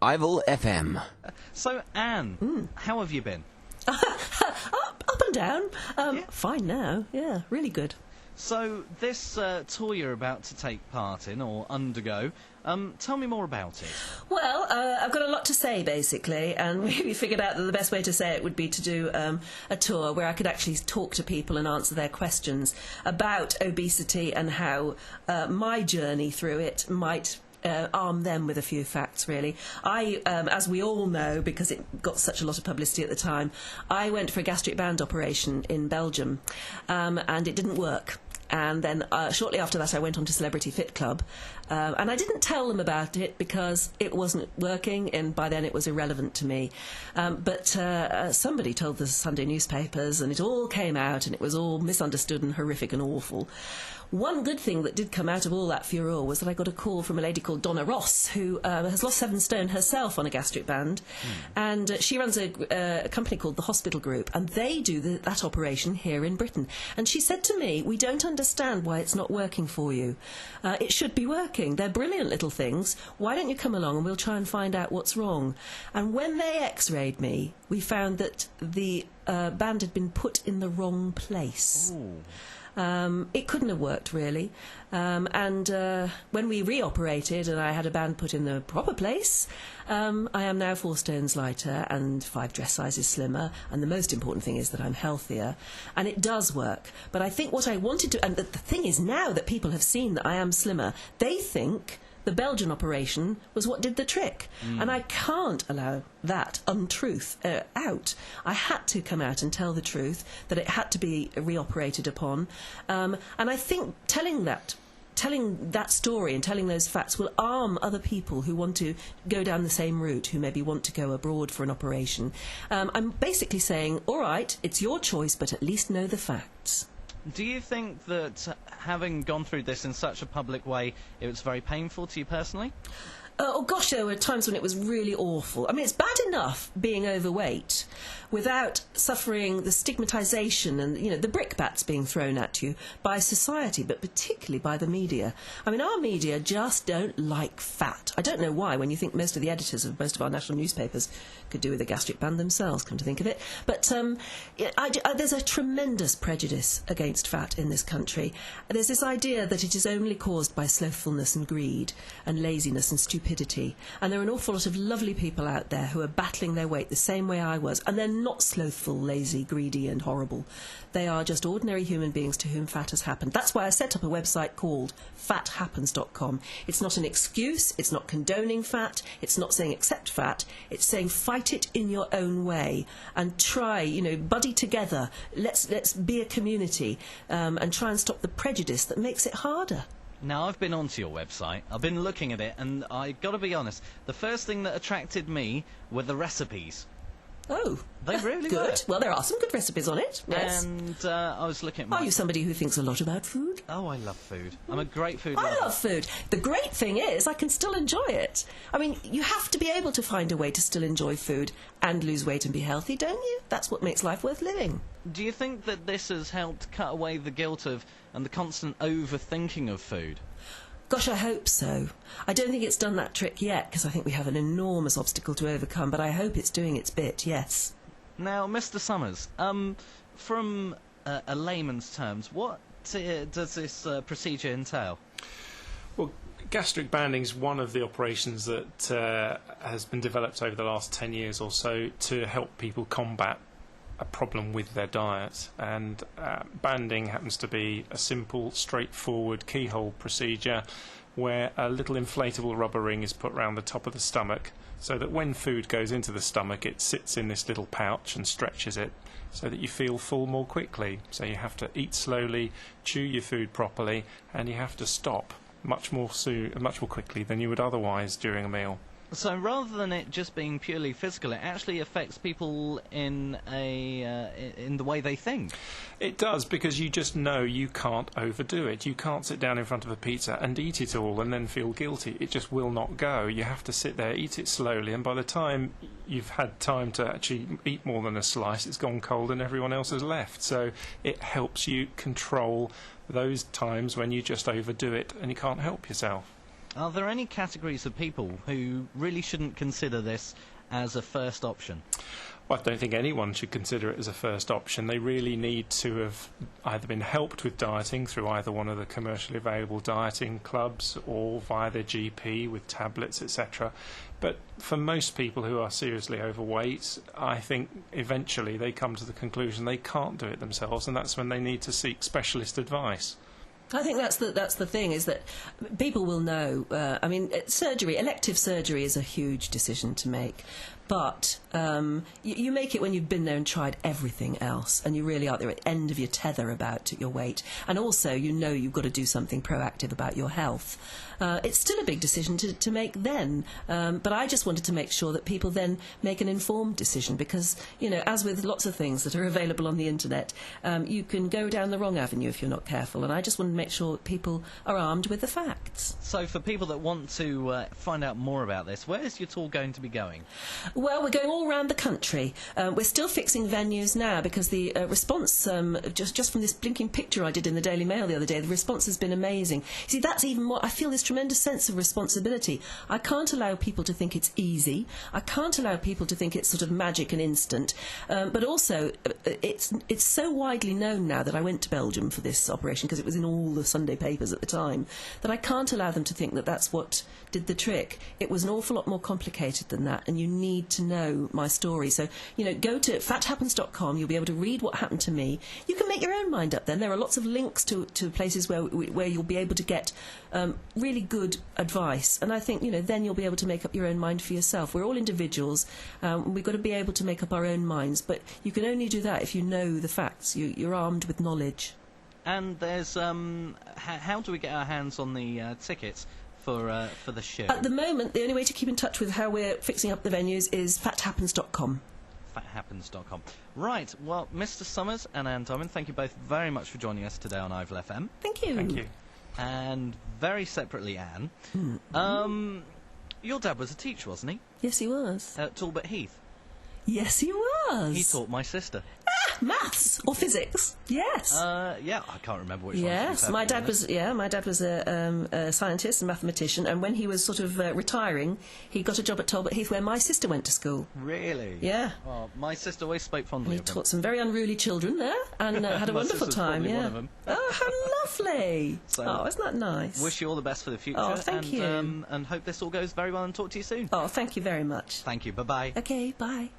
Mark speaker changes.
Speaker 1: Ivel FM.
Speaker 2: So, Anne, how have you been?
Speaker 3: Up and down. Fine now. Yeah, really good.
Speaker 2: So, this tour you're about to take part in, or undergo, tell me more about it.
Speaker 3: Well, I've got a lot to say, basically, and we figured out that the best way to say it would be to do a tour where I could actually talk to people and answer their questions about obesity and how my journey through it might arm them with a few facts, really. I, as we all know, because it got such a lot of publicity at the time, I went for a gastric band operation in Belgium, and it didn't work. And then shortly after that I went on to Celebrity Fit Club, and I didn't tell them about it because it wasn't working, and by then it was irrelevant to me. But somebody told the Sunday newspapers, and it all came out, and it was all misunderstood and horrific and awful. One good thing that did come out of all that furore was that I got a call from a lady called Donna Ross, who has lost 7 stone herself on a gastric band, and she runs a company called the Hospital Group, and they do that operation here in Britain. And she said to me, "We don't understand why it's not working for you. It should be working. They're brilliant little things. Why don't you come along and we'll try and find out what's wrong?" And when they x-rayed me, we found that the band had been put in the wrong place.
Speaker 2: Ooh.
Speaker 3: It couldn't have worked, really. And when we reoperated and I had a band put in the proper place, I am now 4 stones lighter and 5 dress sizes slimmer. And the most important thing is that I'm healthier. And it does work. But I think what I wanted to... And the thing is, now that people have seen that I am slimmer, they think the Belgian operation was what did the trick. And I can't allow that untruth out. I had to come out and tell the truth, that it had to be reoperated upon. And I think telling that story and telling those facts will arm other people who want to go down the same route, who maybe want to go abroad for an operation. I'm basically saying, all right, it's your choice, but at least know the facts.
Speaker 2: Do you think that having gone through this in such a public way, it was very painful to you personally?
Speaker 3: Oh gosh, there were times when it was really awful. I mean, it's bad enough being overweight without suffering the stigmatisation and, you know, the brickbats being thrown at you by society, but particularly by the media. I mean, our media just don't like fat. I don't know why, when you think most of the editors of most of our national newspapers could do with a gastric band themselves, come to think of it. But there's a tremendous prejudice against fat in this country. There's this idea that it is only caused by slothfulness and greed and laziness and stupidity. And there are an awful lot of lovely people out there who are battling their weight the same way I was, and they're not slothful, lazy, greedy and horrible. They are just ordinary human beings to whom fat has happened. That's why I set up a website called fathappens.com. It's not an excuse, it's not condoning fat, it's not saying accept fat, it's saying fight it in your own way and try, you know, buddy together. Let's be a community and try and stop the prejudice that makes it harder.
Speaker 2: Now, I've been onto your website, I've been looking at it, and I got to be honest, the first thing that attracted me were the recipes.
Speaker 3: Oh,
Speaker 2: They really
Speaker 3: good.
Speaker 2: were.
Speaker 3: Well, there are some good recipes on it. Yes.
Speaker 2: And I was looking at my...
Speaker 3: Are you somebody who thinks a lot about food?
Speaker 2: Oh, I love food. I'm a great food
Speaker 3: I
Speaker 2: lover.
Speaker 3: love food. The great thing is I can still enjoy it. I mean, you have to be able to find a way to still enjoy food and lose weight and be healthy, don't you? That's what makes life worth living.
Speaker 2: Do you think that this has helped cut away the guilt of and the constant overthinking of food?
Speaker 3: Gosh, I hope so. I don't think it's done that trick yet, because I think we have an enormous obstacle to overcome, but I hope it's doing its bit, yes.
Speaker 2: Now, Mr. Summers, from a layman's terms, what does this procedure entail?
Speaker 4: Well, gastric banding is one of the operations that has been developed over the last 10 years or so to help people combat a problem with their diet, and banding happens to be a simple, straightforward keyhole procedure where a little inflatable rubber ring is put around the top of the stomach so that when food goes into the stomach it sits in this little pouch and stretches it so that you feel full more quickly. So you have to eat slowly, chew your food properly, and you have to stop much more quickly than you would otherwise during a meal.
Speaker 2: So rather than it just being purely physical, it actually affects people in the way they think.
Speaker 4: It does, because you just know you can't overdo it. You can't sit down in front of a pizza and eat it all and then feel guilty. It just will not go. You have to sit there, eat it slowly, and by the time you've had time to actually eat more than a slice, it's gone cold and everyone else has left. So it helps you control those times when you just overdo it and you can't help yourself.
Speaker 2: Are there any categories of people who really shouldn't consider this as a first option?
Speaker 4: Well, I don't think anyone should consider it as a first option. They really need to have either been helped with dieting through either one of the commercially available dieting clubs or via their GP with tablets, etc. But for most people who are seriously overweight, I think eventually they come to the conclusion they can't do it themselves, and that's when they need to seek specialist advice.
Speaker 3: I think that's the thing, is that people will know. I mean, elective surgery is a huge decision to make. But you make it when you've been there and tried everything else, and you really are at the end of your tether about your weight. And also, you've got to do something proactive about your health. It's still a big decision to make then, but I just wanted to make sure that people then make an informed decision, because, as with lots of things that are available on the internet, you can go down the wrong avenue if you're not careful, and I just wanted to make sure that people are armed with the facts.
Speaker 2: So for people that want to find out more about this, where is your tour going to be going?
Speaker 3: Well, we're going all around the country. We're still fixing venues now, because the response, just from this blinking picture I did in the Daily Mail the other day, the response has been amazing. See, that's even more, I feel this tremendous sense of responsibility. I can't allow people to think it's easy. I can't allow people to think it's sort of magic and instant. But also, it's so widely known now that I went to Belgium for this operation, because it was in all the Sunday papers at the time, that I can't allow them to think that that's what did the trick. It was an awful lot more complicated than that, and you need to know my story. So, go to fathappens.com. You'll be able to read what happened to me. You can make your own mind up then. There are lots of links to places where you'll be able to get really good advice. And I think, then you'll be able to make up your own mind for yourself. We're all individuals. We've got to be able to make up our own minds. But you can only do that if you know the facts. You're armed with knowledge.
Speaker 2: And there's how do we get our hands on the tickets for the show?
Speaker 3: At the moment, the only way to keep in touch with how we're fixing up the venues is fathappens.com.
Speaker 2: Fathappens.com. Right, well, Mr. Summers and Anne Diamond, thank you both very much for joining us today on Ivel FM.
Speaker 3: Thank you.
Speaker 4: Thank you.
Speaker 2: And very separately, Anne, your dad was a teacher, wasn't he?
Speaker 3: Yes, he was.
Speaker 2: At Talbot Heath.
Speaker 3: Yes, he was.
Speaker 2: He taught my sister.
Speaker 3: Maths or physics? Yes.
Speaker 2: Yeah, I can't remember which one.
Speaker 3: Yes, my dad was. Yeah, my dad was a scientist and mathematician, and when he was sort of retiring, he got a job at Talbot Heath, where my sister went to school.
Speaker 2: Really?
Speaker 3: Yeah.
Speaker 2: Well, my sister always spoke fondly
Speaker 3: He
Speaker 2: of him.
Speaker 3: taught some very unruly children there, and had a
Speaker 2: My
Speaker 3: wonderful
Speaker 2: sister's
Speaker 3: time.
Speaker 2: probably
Speaker 3: Yeah.
Speaker 2: one of them.
Speaker 3: Oh, how lovely!
Speaker 2: So,
Speaker 3: isn't that nice?
Speaker 2: Wish you all the best for the future.
Speaker 3: Oh, thank you.
Speaker 2: And hope this all goes very well, and talk to you soon.
Speaker 3: Oh, thank you very much.
Speaker 2: Thank you. Bye-bye.
Speaker 3: Okay, bye.